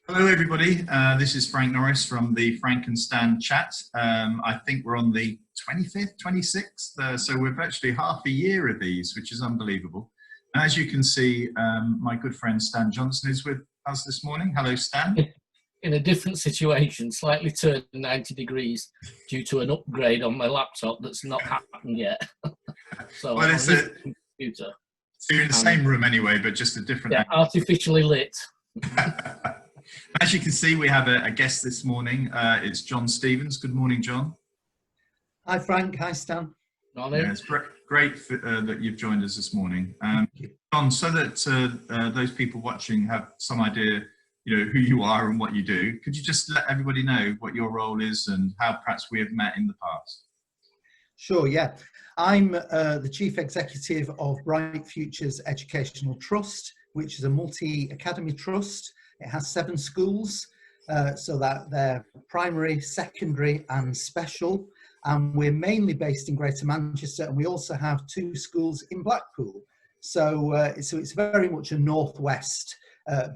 Hello everybody, this is Frank Norris from the Frank and Stan chat. I think we're on the 25th, 26th, so we're virtually half a year of these, which is unbelievable. And as you can see, my good friend Stan Johnson is with us this morning. Hello Stan. In a different situation, slightly turned 90 degrees due to an upgrade on my laptop that's not happened yet. So well, it's a computer. So you're in the same room anyway, but just a different... Yeah, artificially lit. As you can see, we have a guest this morning. It's John Stevens. Good morning, John. Hi, Frank. Hi, Stan. Morning. Yeah, it's great that you've joined us this morning. John, so that those people watching have some idea, who you are and what you do, could you just let everybody know what your role is and how perhaps we have met in the past? Sure, yeah. I'm the Chief Executive of Bright Futures Educational Trust, which is a multi-academy trust. It has 7 schools, so that they're primary, secondary and special. And we're mainly based in Greater Manchester, and we also have 2 schools in Blackpool. So it's very much a northwest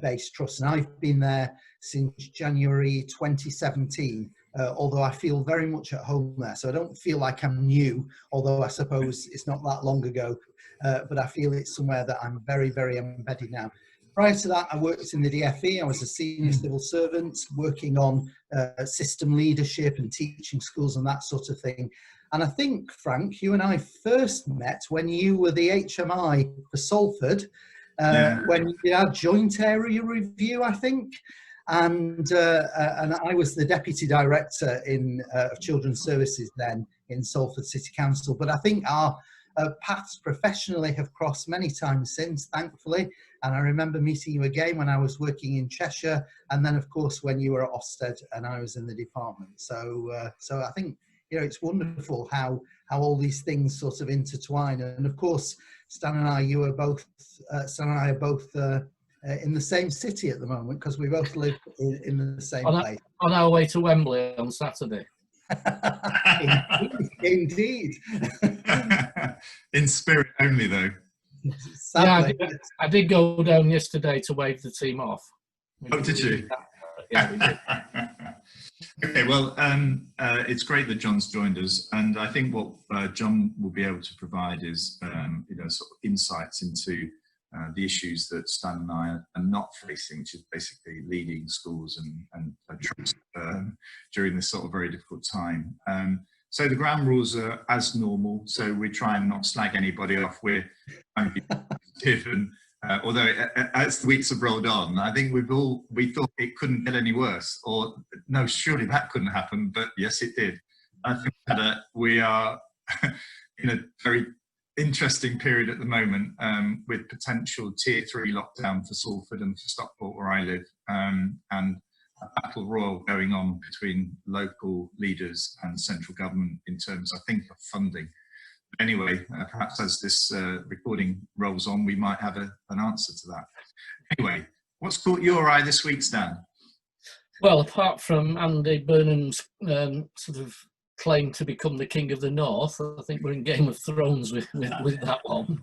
based trust, and I've been there since January 2017. Although I feel very much at home there, so I don't feel like I'm new, although I suppose it's not that long ago, but I feel it's somewhere that I'm very, very embedded now. Prior to that, I worked in the DFE. I was a senior civil servant working on system leadership and teaching schools and that sort of thing. And I think, Frank, you and I first met when you were the HMI for Salford, when you did our joint area review, I think. And I was the deputy director of children's services then in Salford City Council. But I think our paths professionally have crossed many times since, thankfully. And I remember meeting you again when I was working in Cheshire, and then of course when you were at Ofsted and I was in the department. So I think it's wonderful how all these things sort of intertwine. And of course, Stan and I are both in the same city at the moment, because we both live in the same place. On our way to Wembley on Saturday. Indeed. In spirit only, though. Sadly. Yeah, I did go down yesterday to wave the team off. Oh, did you? Yeah, we did. Okay, well, it's great that John's joined us, and I think what John will be able to provide is, sort of insights into the issues that Stan and I are not facing, which is basically leading schools and troops during this sort of very difficult time. So the ground rules are as normal, so we try and not slag anybody off. We're trying to be positive, and although as the weeks have rolled on, I think we thought it couldn't get any worse, or no, surely that couldn't happen, but yes, it did. I think that we are in a very interesting period at the moment, with potential tier 3 lockdown for Salford and for Stockport, where I live, and a battle royal going on between local leaders and central government in terms, I think, of funding. But anyway, perhaps as this recording rolls on, we might have an answer to that. Anyway, what's caught your eye this week, Stan? Well, apart from Andy Burnham's sort of claim to become the King of the North, I think we're in Game of Thrones with that one.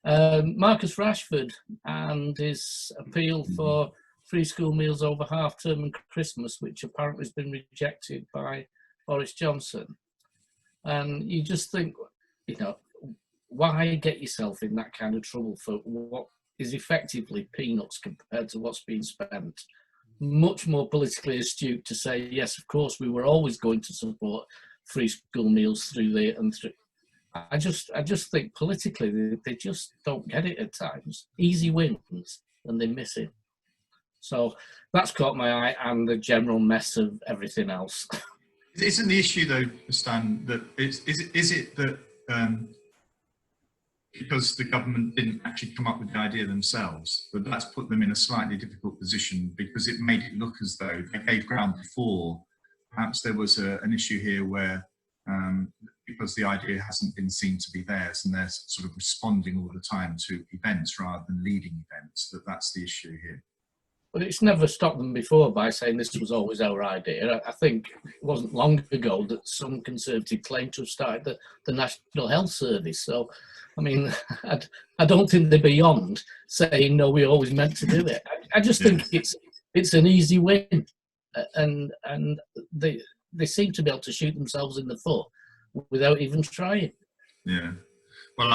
Marcus Rashford and his appeal for free school meals over half-term and Christmas, which apparently has been rejected by Boris Johnson. And you just think, why get yourself in that kind of trouble for what is effectively peanuts compared to what's being spent? Much more politically astute to say, yes, of course, we were always going to support free school meals through there and through. I just think politically they just don't get it at times. Easy wins and they miss it. So that's caught my eye, and the general mess of everything else. Isn't the issue though, Stan, that is it that because the government didn't actually come up with the idea themselves, but that's put them in a slightly difficult position, because it made it look as though they gave ground before. Perhaps there was an issue here where, because the idea hasn't been seen to be theirs, and they're sort of responding all the time to events rather than leading events, that's the issue here. But it's never stopped them before by saying this was always our idea. I think it wasn't long ago that some Conservative claimed to have started the National Health Service. So, I mean, I don't think they're beyond saying, no, we always meant to do it. I just think it's an easy win, and they seem to be able to shoot themselves in the foot without even trying. Yeah. Well,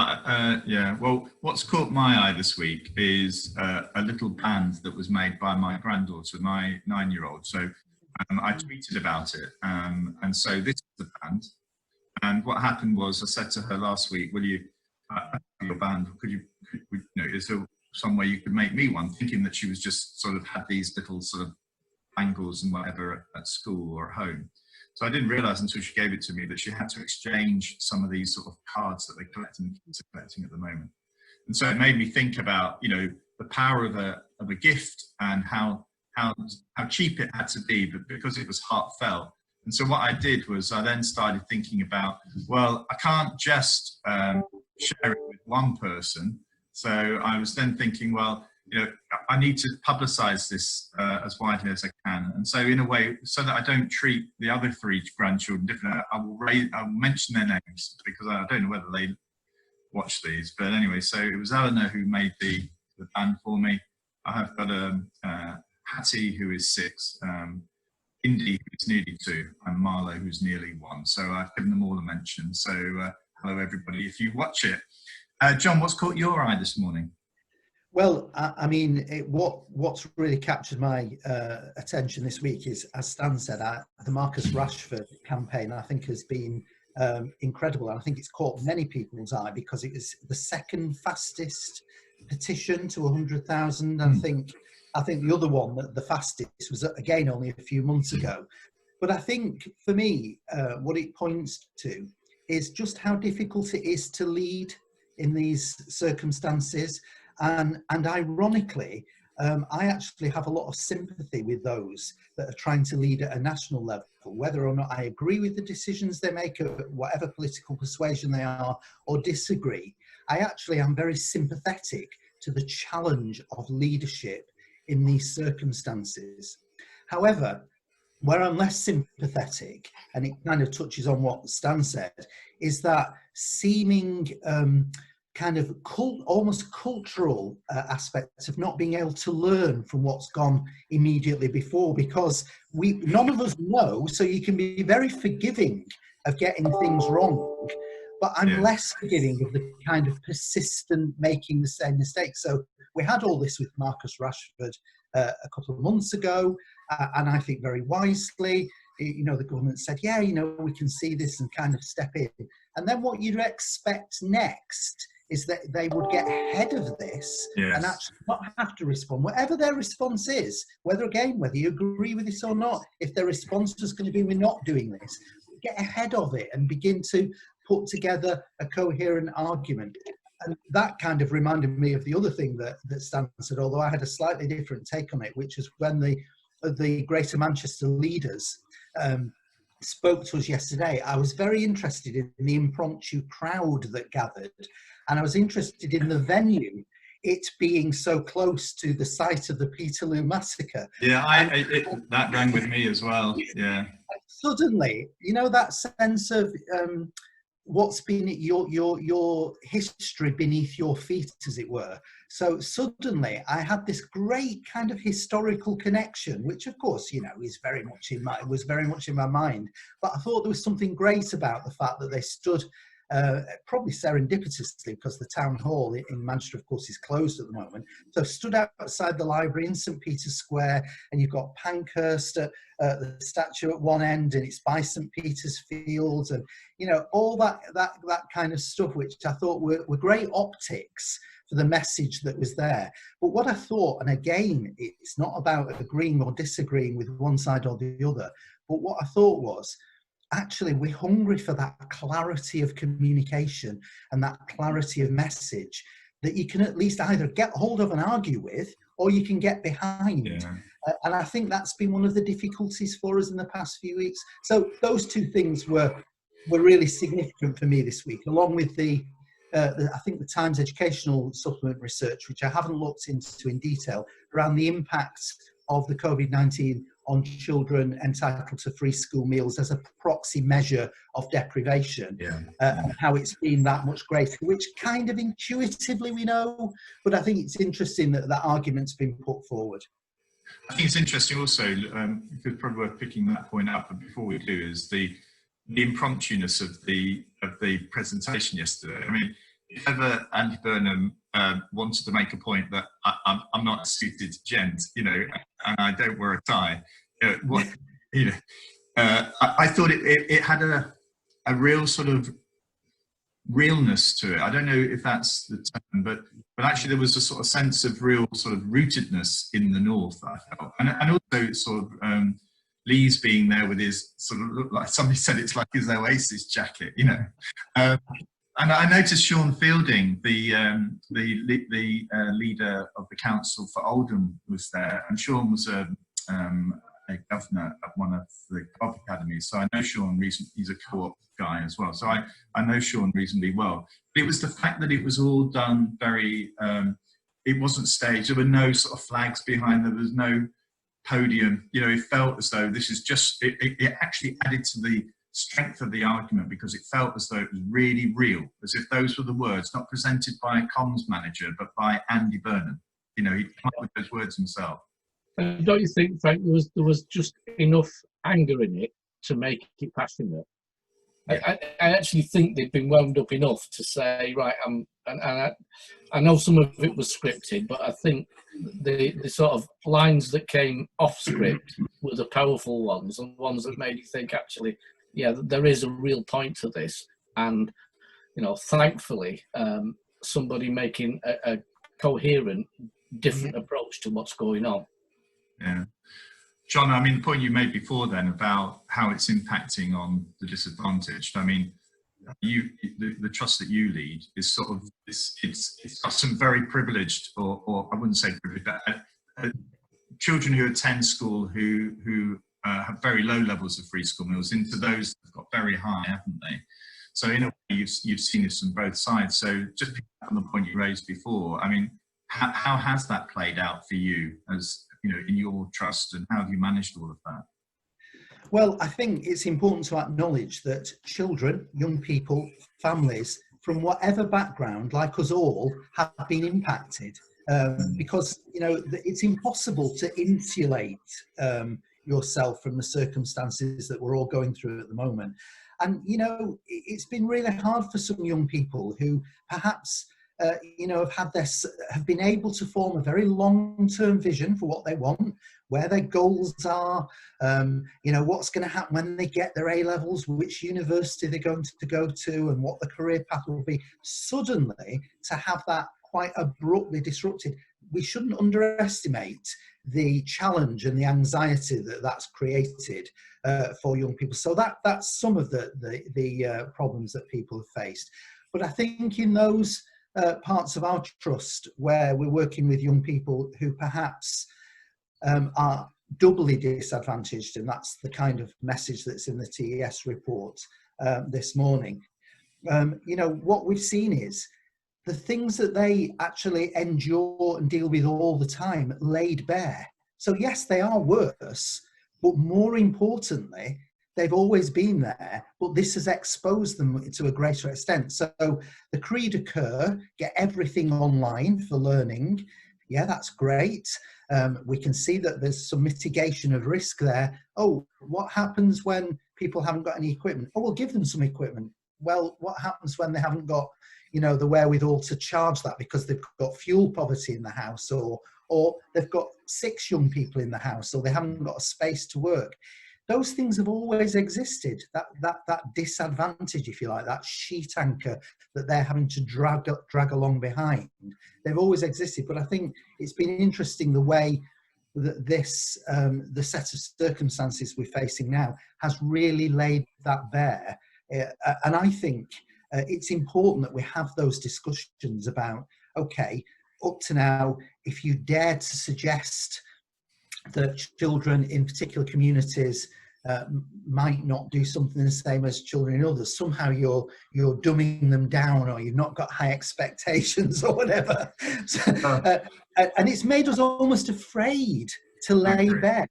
Well, what's caught my eye this week is a little band that was made by my granddaughter, my 9-year-old. So I tweeted about it, and so this is the band. And what happened was, I said to her last week, "Will you your band? Is there some way you could make me one?" Thinking that she was just sort of had these little sort of angles and whatever at school or at home. So I didn't realise until she gave it to me that she had to exchange some of these sort of cards that they collect and kids are collecting at the moment. And so it made me think about, the power of a gift and how cheap it had to be, but because it was heartfelt. And so what I did was I then started thinking about, well, I can't just share it with one person. So I was then thinking, well, I need to publicise this as widely as I can. And so in a way, so that I don't treat the other 3 grandchildren differently, I will mention their names, because I don't know whether they watch these. But anyway, so it was Eleanor who made the band for me. I have got Hattie, who is 6, Indy, who's nearly 2, and Marlo, who's nearly 1. So I've given them all a mention. So hello, everybody, if you watch it. John, what's caught your eye this morning? Well, I mean, what's really captured my attention this week is, as Stan said, the Marcus Rashford campaign, I think, has been incredible. And I think it's caught many people's eye because it was the second fastest petition to 100,000. I think the other one, the fastest, was again only a few months ago. But I think for me, what it points to is just how difficult it is to lead in these circumstances. And ironically, I actually have a lot of sympathy with those that are trying to lead at a national level, whether or not I agree with the decisions they make, or whatever political persuasion they are, or disagree. I actually am very sympathetic to the challenge of leadership in these circumstances. However, where I'm less sympathetic, and it kind of touches on what Stan said, is that seeming kind of almost cultural aspects of not being able to learn from what's gone immediately before, because none of us know, so you can be very forgiving of getting things wrong, but I'm less forgiving of the kind of persistent making the same mistakes. So we had all this with Marcus Rashford a couple of months ago, and I think very wisely, the government said, we can see this and kind of step in. And then what you'd expect next is that they would get ahead of this and actually not have to respond. Whatever their response is, whether you agree with this or not, if their response is going to be, we're not doing this, get ahead of it and begin to put together a coherent argument. And that kind of reminded me of the other thing that Stan said, although I had a slightly different take on it, which is when the Greater Manchester leaders spoke to us yesterday. I was very interested in the impromptu crowd that gathered, and I was interested in the venue, it being so close to the site of the Peterloo massacre. Yeah, that rang with me as well. Yeah. Suddenly, that sense of what's been your history beneath your feet, as it were. So suddenly I had this great kind of historical connection, which of course, is very much was very much in my mind. But I thought there was something great about the fact that they stood, probably serendipitously, because the town hall in Manchester, of course, is closed at the moment. So stood outside the library in St. Peter's Square, and you've got Pankhurst at the statue at one end, and it's by St. Peter's Fields, and all that kind of stuff, which I thought were great optics for the message that was there. But what I thought, and again, it's not about agreeing or disagreeing with one side or the other, but what I thought was, actually, we're hungry for that clarity of communication and that clarity of message that you can at least either get hold of and argue with, or you can get behind. And I think that's been one of the difficulties for us in the past few weeks. So those two things were really significant for me this week, along with I think the Times educational supplement research, which I haven't looked into in detail, around the impacts of the COVID-19 on children entitled to free school meals as a proxy measure of deprivation, and how it's been that much greater, which kind of intuitively we know, but I think it's interesting that that argument's been put forward. I think it's interesting also, because probably worth picking that point up, but before we do, is the impromptuness of the presentation yesterday. I mean, if ever Andy Burnham wanted to make a point that I'm not a suited gent, you know, and I don't wear a tie, I thought it had a real sort of realness to it. I don't know if that's the term, but actually there was a sort of sense of real sort of rootedness in the north, I felt, and also sort of Lee's being there with his sort of, look like somebody said, it's like his Oasis jacket, you know. And I noticed Sean Fielding, the leader of the council for Oldham, was there, and Sean was a governor at one of the co-op academies. So I know Sean reasonably, he's a co-op guy as well. So I know Sean reasonably well. But it was the fact that it was all done very, it wasn't staged. There were no sort of flags behind, there was no podium. You know, it felt as though this is just, it actually added to the strength of the argument, because it felt as though it was really real, as if those were the words, not presented by a comms manager, but by Andy Burnham. You know, he'd come up with those words himself. Don't you think, Frank, there was just enough anger in it to make it passionate? Yeah. I actually think they'd been wound up enough to say, right, I know some of it was scripted, but I think the sort of lines that came off script were the powerful ones, and ones that made you think, actually, yeah, there is a real point to this. And, you know, thankfully, somebody making a coherent, different approach to what's going on. Yeah. John, I mean, the point you made before then about how it's impacting on the disadvantaged, I mean, the trust that you lead is sort of, it's got some very privileged, or I wouldn't say privileged, but children who attend school who have very low levels of free school meals into those that have got very high, haven't they? So in a way, you've seen this from both sides. So just picking up on the point you raised before, I mean, how has that played out for you as, you know, in your trust, and how have you managed all of that? Well, I think it's important to acknowledge that children, young people, families from whatever background, like us all, have been impacted, because, you know, it's impossible to insulate yourself from the circumstances that we're all going through at the moment. And, you know, it's been really hard for some young people who perhaps you know, have been able to form a very long-term vision for what they want, where their goals are, you know, what's going to happen when they get their A-levels, which university they're going to go to, and what the career path will be. Suddenly, to have that quite abruptly disrupted, we shouldn't underestimate the challenge and the anxiety that that's created for young people. So that's some of the problems that people have faced. But I think in those parts of our trust where we're working with young people who perhaps are doubly disadvantaged, and that's the kind of message that's in the TES report this morning, you know, what we've seen is the things that they actually endure and deal with all the time laid bare. So yes, they are worse, but more importantly, they've always been there, but this has exposed them to a greater extent. So the creed occur, get everything online for learning. Yeah, that's great. We can see that there's some mitigation of risk there. Oh, what happens when people haven't got any equipment? Oh, we'll give them some equipment. Well, what happens when they haven't got, you know, the wherewithal to charge that because they've got fuel poverty in the house, or they've got 6 young people in the house, or they haven't got a space to work? Those things have always existed, that disadvantage, if you like, that sheet anchor that they're having to drag along behind. They've always existed, but I think it's been interesting the way that this, the set of circumstances we're facing now has really laid that bare. And I think it's important that we have those discussions about, okay, up to now, if you dare to suggest that children in particular communities might not do something the same as children in others, somehow you're dumbing them down, or you've not got high expectations or whatever. So, and it's made us almost afraid to lay bare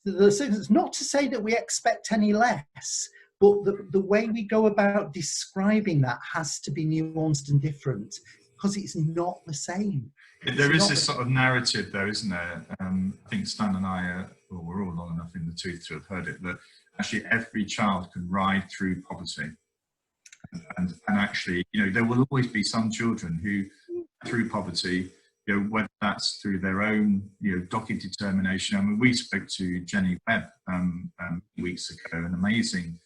it's not to say that we expect any less, but the way we go about describing that has to be nuanced and different, because it's not the same. There is this sort of narrative, though, isn't there? I think Stan and I, we're all long enough in the tooth to have heard it, that actually every child can ride through poverty. And actually, you know, there will always be some children who, through poverty, you know, whether that's through their own, you know, dogged determination. I mean, we spoke to Jenny Webb weeks ago, an amazing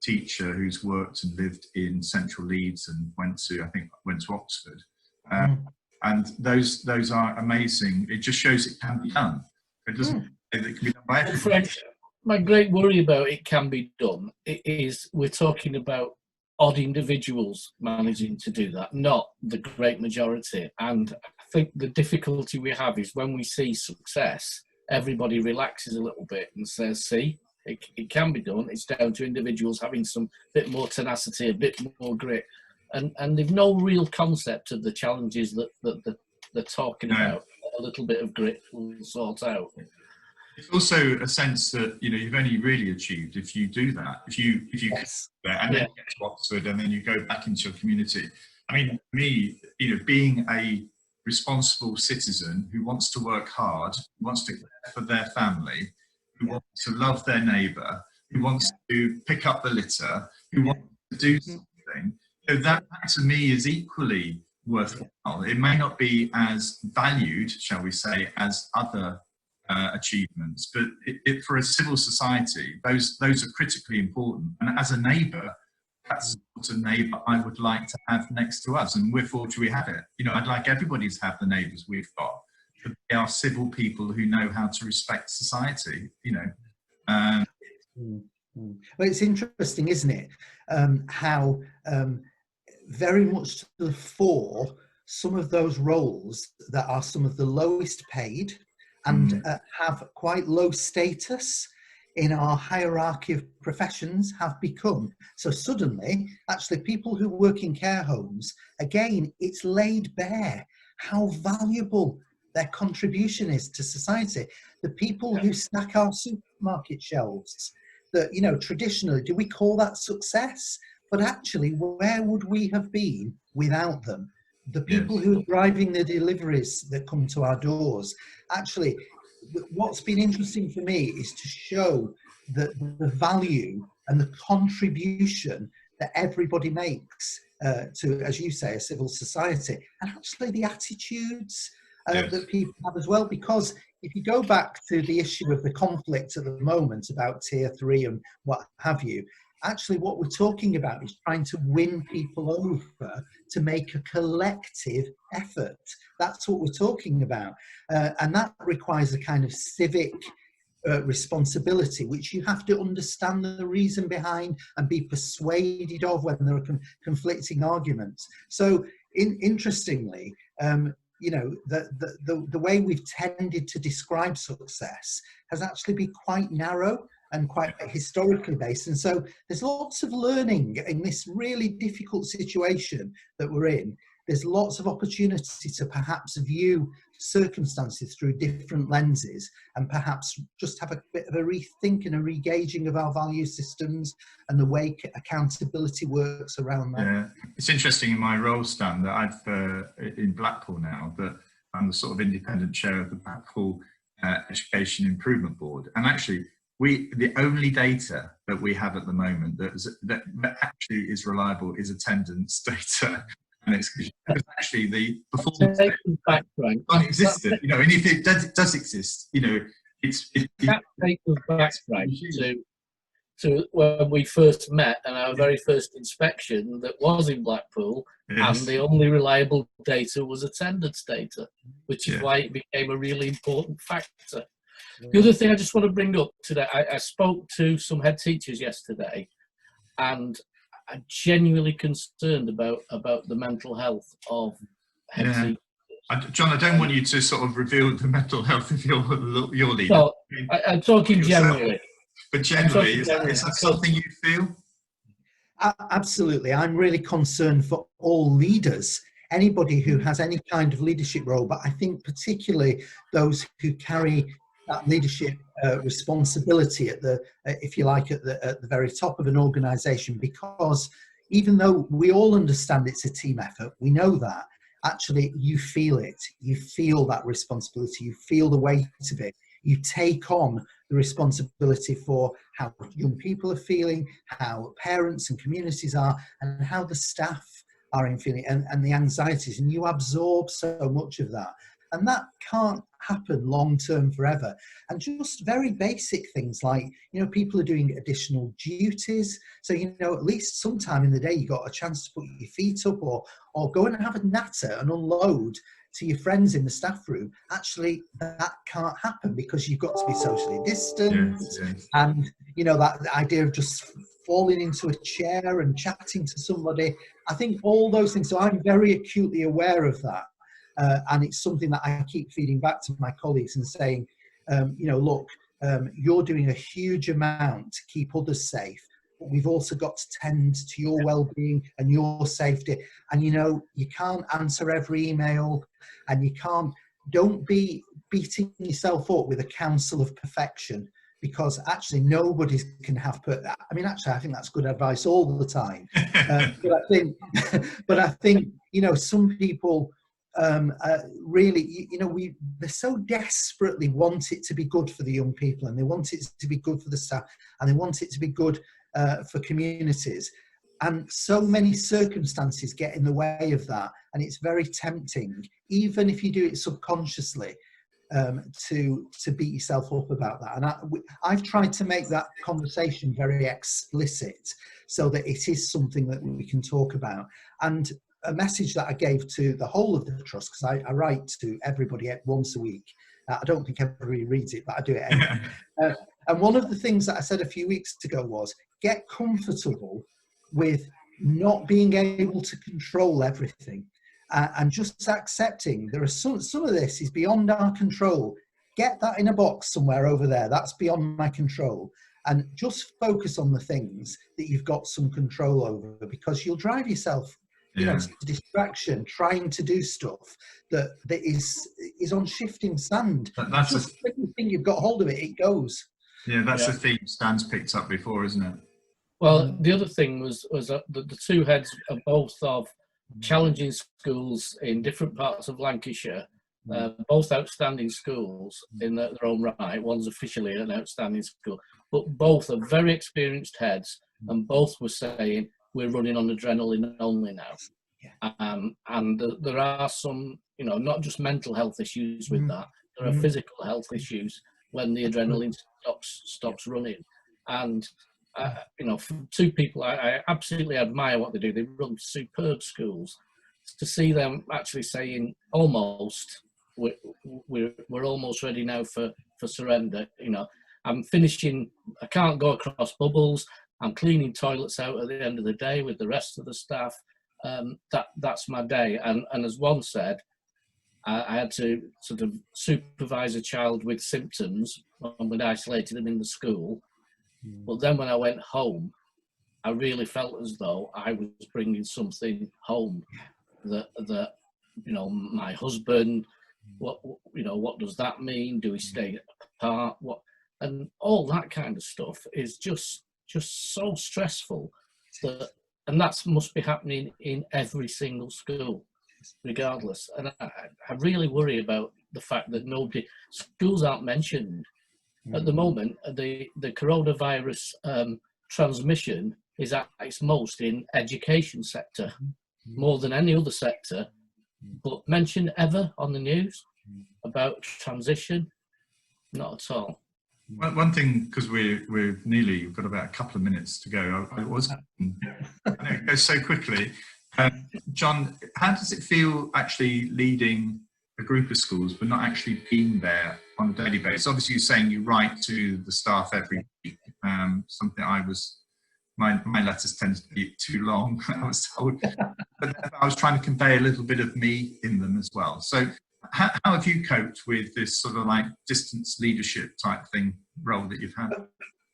teacher who's worked and lived in central Leeds and went to Oxford. And those are amazing. It just shows it can be done. It doesn't. It can be done by everyone. My great worry about it can be done is we're talking about odd individuals managing to do that, not the great majority. And I think the difficulty we have is when we see success, everybody relaxes a little bit and says, see, it can be done. It's down to individuals having some bit more tenacity, a bit more grit. And they've no real concept of the challenges that they're talking about. A little bit of grit will sort out. It's also a sense that, you know, you've only really achieved if you do that. If you Yes. there and then get to Oxford and then you go back into your community. I mean, me, you know, being a responsible citizen who wants to work hard, who wants to care for their family, who wants to love their neighbour, who wants to pick up the litter, who wants to do something, you know, that to me is equally worthwhile. It may not be as valued, shall we say, as other achievements, but for a civil society, those are critically important. And as a neighbour, that's the sort of neighbour I would like to have next to us, and we're fortunate we have it. You know, I'd like everybody to have the neighbours we've got. But they are civil people who know how to respect society. You know. Well, it's interesting, isn't it? How very much to the fore some of those roles that are some of the lowest paid and have quite low status in our hierarchy of professions have become. So suddenly, actually, people who work in care homes, again, it's laid bare how valuable their contribution is to society. The people who stack our supermarket shelves, that, you know, traditionally, do we call that success? But actually, where would we have been without them? The people who are driving the deliveries that come to our doors. Actually, what's been interesting for me is to show the value and the contribution that everybody makes to, as you say, a civil society, and actually the attitudes that people have as well. Because if you go back to the issue of the conflict at the moment about tier 3 and what have you, actually what we're talking about is trying to win people over to make a collective effort. That's what we're talking about. And that requires a kind of civic responsibility, which you have to understand the reason behind and be persuaded of when there are conflicting arguments. So interestingly, you know, the way we've tended to describe success has actually been quite narrow and quite historically based. And so there's lots of learning in this really difficult situation that we're in. There's lots of opportunity to perhaps view circumstances through different lenses and perhaps just have a bit of a rethink and a re-gauging of our value systems and the way accountability works around that. Yeah, it's interesting in my role, Stan, that I've in Blackpool now, that I'm the sort of independent chair of the Blackpool Education Improvement Board. And actually, the only data that we have at the moment that actually is reliable is attendance data. And it's actually the performance data non-existent, you know, and if it does exist, you know, that takes us back, Frank, to when we first met and our very first inspection that was in Blackpool, and the only reliable data was attendance data, which is why it became a really important factor. The other thing I just want to bring up today, I spoke to some head teachers yesterday, and I'm genuinely concerned about the mental health of head teachers. John, I don't want you to sort of reveal the mental health of your leader. No, I'm talking generally. But generally, is that something you feel? Absolutely. I'm really concerned for all leaders, anybody who has any kind of leadership role, but I think particularly those who carry that leadership responsibility at the, if you like, at the very top of an organisation, because even though we all understand it's a team effort, we know that, actually you feel it. You feel that responsibility. You feel the weight of it. You take on the responsibility for how young people are feeling, how parents and communities are, and how the staff are in feeling, and the anxieties, and you absorb so much of that. And that can't happen long term forever. And just very basic things like, you know, people are doing additional duties. So, you know, at least sometime in the day, you got a chance to put your feet up, or go and have a natter and unload to your friends in the staff room. Actually, that can't happen because you've got to be socially distant. Yes. And, you know, that idea of just falling into a chair and chatting to somebody, I think all those things. So I'm very acutely aware of that. And it's something that I keep feeding back to my colleagues and saying, you know, look, you're doing a huge amount to keep others safe, but we've also got to tend to your well-being and your safety. And, you know, you can't answer every email, and don't be beating yourself up with a counsel of perfection, because actually nobody can have I mean, actually, I think that's good advice all the time. But I think, you know, some people, really, you know, they so desperately want it to be good for the young people, and they want it to be good for the staff, and they want it to be good for communities, and so many circumstances get in the way of that, and it's very tempting, even if you do it subconsciously, to beat yourself up about that. And I've tried to make that conversation very explicit so that it is something that we can talk about. And a message that I gave to the whole of the trust, because I write to everybody once a week. I don't think everybody reads it, but I do it anyway. And one of the things that I said a few weeks ago was, get comfortable with not being able to control everything, and just accepting there are some of this is beyond our control. Get that in a box somewhere over there. That's beyond my control. And just focus on the things that you've got some control over, because you'll drive yourself, you know, to distraction, trying to do stuff that is on shifting sand. That's just when you think you've got hold of it, it goes. Yeah, that's the theme Stan's picked up before, isn't it? Well, the other thing was that the two heads are both of challenging schools in different parts of Lancashire, both outstanding schools in their own right. One's officially an outstanding school, but both are very experienced heads, and both were saying, we're running on adrenaline only now. And there are some, you know, not just mental health issues with that, there are physical health issues when the adrenaline stops running. And you know, from two people I absolutely admire what they do. They run superb schools. To see them actually saying almost, we're almost ready now for surrender. You know, I'm finishing, I can't go across bubbles, I'm cleaning toilets out at the end of the day with the rest of the staff. That's my day. And as one said, I had to sort of supervise a child with symptoms, and we'd isolated them in the school. But then when I went home, I really felt as though I was bringing something home that you know, my husband, what does that mean? Do we stay apart? And all that kind of stuff is just so stressful and that must be happening in every single school, regardless. And I really worry about the fact that schools aren't mentioned. At the moment, the coronavirus transmission is at its most in education sector, more than any other sector, but mentioned ever on the news about transition? Not at all. One thing, because we've got about a couple of minutes to go. I know it goes so quickly. John, how does it feel actually leading a group of schools but not actually being there on a daily basis? Obviously, you're saying you write to the staff every week. Something my letters tend to be too long, I was told. But I was trying to convey a little bit of me in them as well. So how have you coped with this sort of like distance leadership type role that you've had?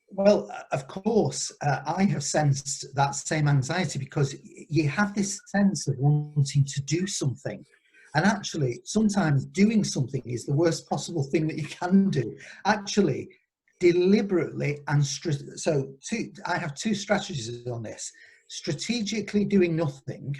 Well, of course, I have sensed that same anxiety, because you have this sense of wanting to do something. And actually, sometimes doing something is the worst possible thing that you can do. Actually, deliberately and I have two strategies on this: strategically doing nothing,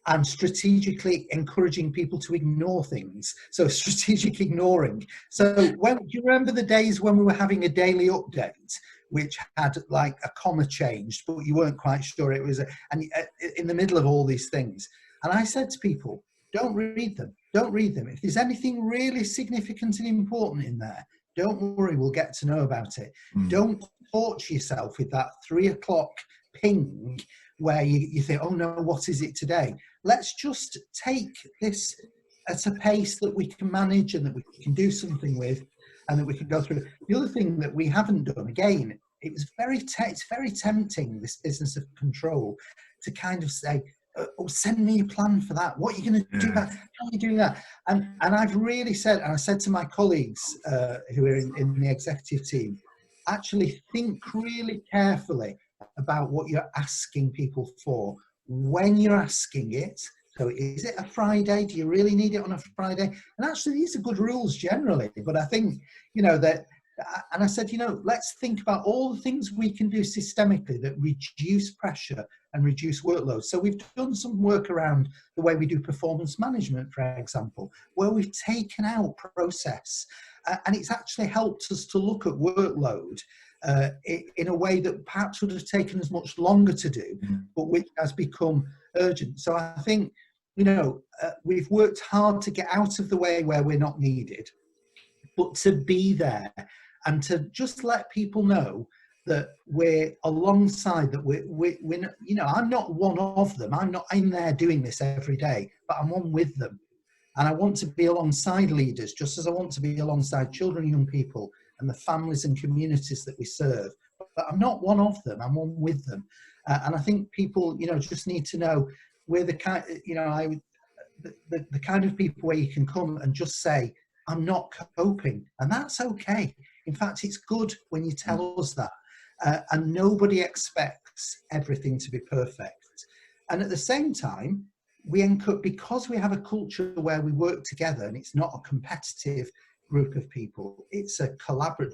and strategically encouraging people to ignore things. So strategic ignoring. So do you remember the days when we were having a daily update, which had like a comma changed, but you weren't quite sure it was, and in the middle of all these things. And I said to people, don't read them. Don't read them. If there's anything really significant and important in there, don't worry, we'll get to know about it. Don't torture yourself with that 3 o'clock ping where you think, oh no, what is it today? Let's just take this at a pace that we can manage and that we can do something with and that we can go through. The other thing that we haven't done, again, it's very tempting, this business of control, to kind of say, oh, send me a plan for that. What are you going to do that? How are you doing that? And I've really said, and I said to my colleagues who are in the executive team, actually think really carefully about what you're asking people for, when you're asking it. So is it a Friday? Do you really need it on a Friday? And actually, these are good rules generally, but I think, that, and I said, let's think about all the things we can do systemically that reduce pressure and reduce workload. So we've done some work around the way we do performance management, for example, where we've taken out process, and it's actually helped us to look at workload in a way that perhaps would have taken us much longer to do, but which has become urgent. So I think, we've worked hard to get out of the way where we're not needed, but to be there and to just let people know that we're alongside, that we're I'm not one of them. I'm not in there doing this every day, but I'm one with them. And I want to be alongside leaders, just as I want to be alongside children and young people and the families and communities that we serve. But I'm not one of them, I'm one with them. And I think people, just need to know we're the kind, the kind of people where you can come and just say, I'm not coping. And that's okay. In fact, it's good when you tell us that. And nobody expects everything to be perfect. And at the same time, because we have a culture where we work together and it's not a competitive group of people, it's a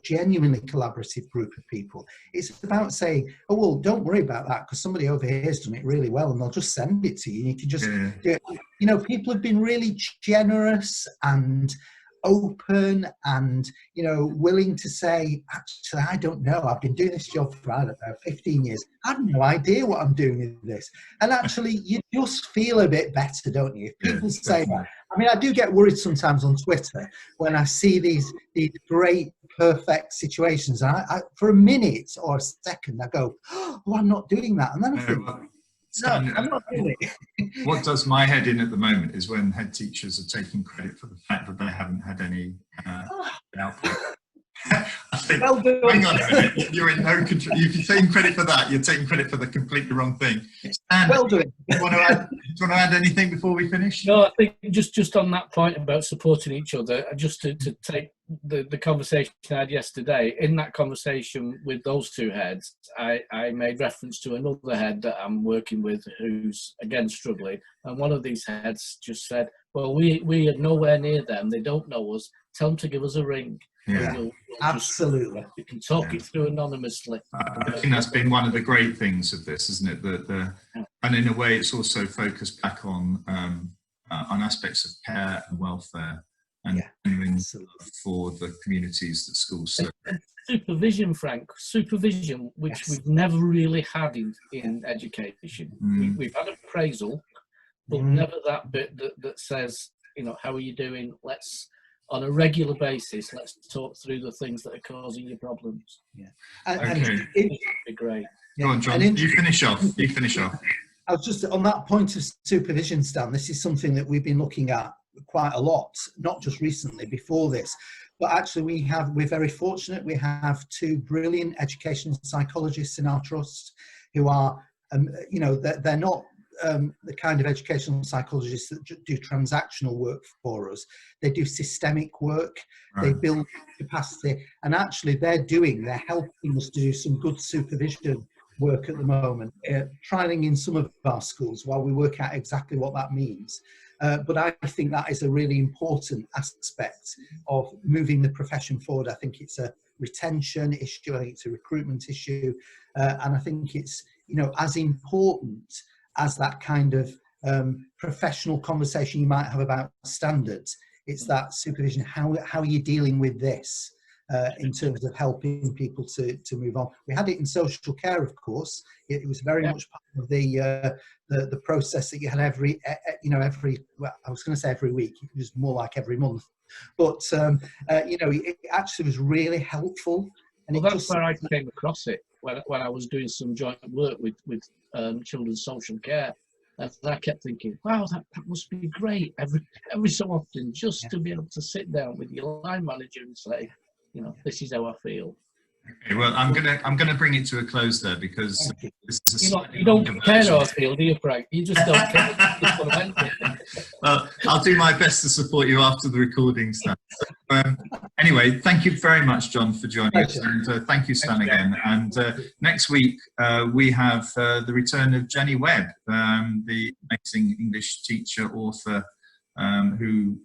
genuinely collaborative group of people. It's about saying, oh, well, don't worry about that because somebody over here has done it really well and they'll just send it to you. You can just do it. People have been really generous and open and willing to say, actually, I don't know, I've been doing this job for 15 years, I have no idea what I'm doing with this. And actually you just feel a bit better, don't you? If people say that. I mean, I do get worried sometimes on Twitter when I see these great perfect situations, and I for a minute or a second I go, oh, I'm not doing that, and then I think, no, I'm not doing it. What does my head in at the moment is when head teachers are taking credit for the fact that they haven't had any output. I think, well done. Hang on a minute, you're in no control. If you're taking credit for that, you're taking credit for the completely wrong thing. And well done. Do you want to add anything before we finish? No, I think just on that point about supporting each other, just to take the conversation I had yesterday, in that conversation with those two heads, I made reference to another head that I'm working with who's, again, struggling. And one of these heads just said, well, we are nowhere near them. They don't know us. Tell them to give us a ring. Yeah, we'll absolutely. We can talk it through anonymously. I think that's been one of the great things of this, isn't it? And in a way, it's also focused back on aspects of care and welfare and for the communities that schools serve. Supervision, Frank. Supervision, which we've never really had in education. We've had appraisal, but never that bit that says, how are you doing? On a regular basis, let's talk through the things that are causing you problems. Yeah. Okay. It'd be great. Go on, John. You finish off. I was just on that point of supervision, Stan. This is something that we've been looking at quite a lot, not just recently, before this. But actually, we're very fortunate. We have two brilliant educational psychologists in our trust who are, they're not the kind of educational psychologists that do transactional work for us. They do systemic work. Right. They build capacity, and actually they're helping us to do some good supervision work at the moment, trialing in some of our schools while we work out exactly what that means. But I think that is a really important aspect of moving the profession forward. I think it's a retention issue, I think it's a recruitment issue, and I think it's, you know, as important as that kind of professional conversation you might have about standards. It's that supervision. How are you dealing with this in terms of helping people to move on? We had it in social care, of course. It was very much part of the process that you had every well, I was going to say every week. It was more like every month. But you know, it actually was really helpful. And well, that's where I came across it when I was doing some joint work with children's social care. And I kept thinking, wow, that must be great every so often, just to be able to sit down with your line manager and say, you know, this is how I feel. Okay, well, I'm gonna bring it to a close there, because this is you don't care how I feel, do you, Frank? You just don't care. Well, I'll do my best to support you after the recording, Stan. So, anyway, thank you very much, John, for joining us, and thank you, Stan, again. And next week we have the return of Jenny Webb, the amazing English teacher, author, who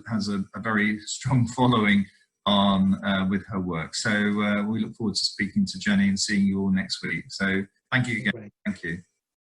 has a very strong following on with her work. So we look forward to speaking to Jenny and seeing you all next week. So thank you again. Thank you.